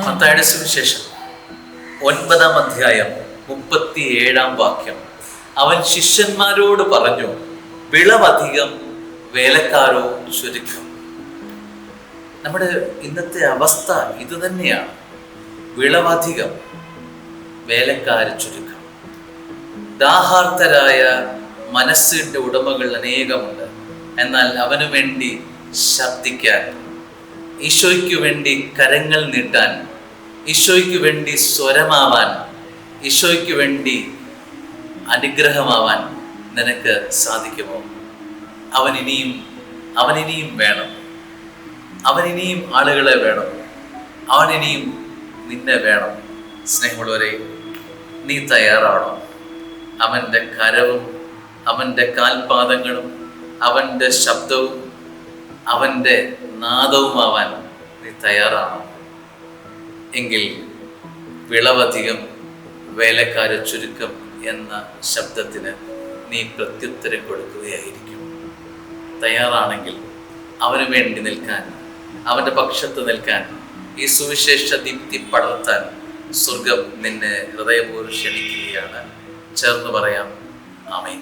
മത്തായിയുടെ സുവിശേഷം 9-ാം അധ്യായം 37-ാം വാക്യം. അവൻ ശിഷ്യന്മാരോട് പറഞ്ഞു, വിളവധികം, വേലക്കാരോ ചുരുക്കം. നമ്മുടെ ഇന്നത്തെ അവസ്ഥ ഇത് തന്നെയാണ്. വിളവധികം, വേലക്കാര് ചുരുക്കം. ദാഹാർത്തരായ മനസ്സിൻ്റെ ഉടമകൾ അനേകമുണ്ട്. എന്നാൽ അവനു വേണ്ടി ശബ്ദിക്കാൻ, ഈശോയ്ക്ക് വേണ്ടി കരങ്ങൾ നീട്ടാൻ, ഈശോയ്ക്ക് വേണ്ടി സ്വരമാവാൻ, ഈശോയ്ക്ക് വേണ്ടി അനുഗ്രഹമാവാൻ നിനക്ക് സാധിക്കുമോ? അവനിനിയും വേണം. അവനിനിയും ആളുകളെ വേണം. അവനിനിയും നിന്നെ വേണം. സ്നേഹമുള്ളവരെ, നീ തയ്യാറാണോ? അവൻ്റെ കരവും അവൻ്റെ കാൽപാദങ്ങളും അവൻ്റെ ശബ്ദവും അവൻ്റെ നാദവുമാവാൻ നീ തയ്യാറാണോ? എങ്കിൽ വിളവധികം, വേലക്കാര് ചുരുക്കം എന്ന ശബ്ദത്തിന് നീ പ്രത്യുത്തരം കൊടുക്കുകയായിരിക്കും. തയ്യാറാണെങ്കിൽ അവന് വേണ്ടി നിൽക്കാൻ, അവൻ്റെ പക്ഷത്ത് നിൽക്കാൻ, ഈ സുവിശേഷ ദീപ്തി പടർത്താൻ സ്വർഗം നിന്നെ ഹൃദയപൂർവ്വം ക്ഷണിക്കുകയാണ്. ചേർന്ന് പറയാം, ആമേൻ.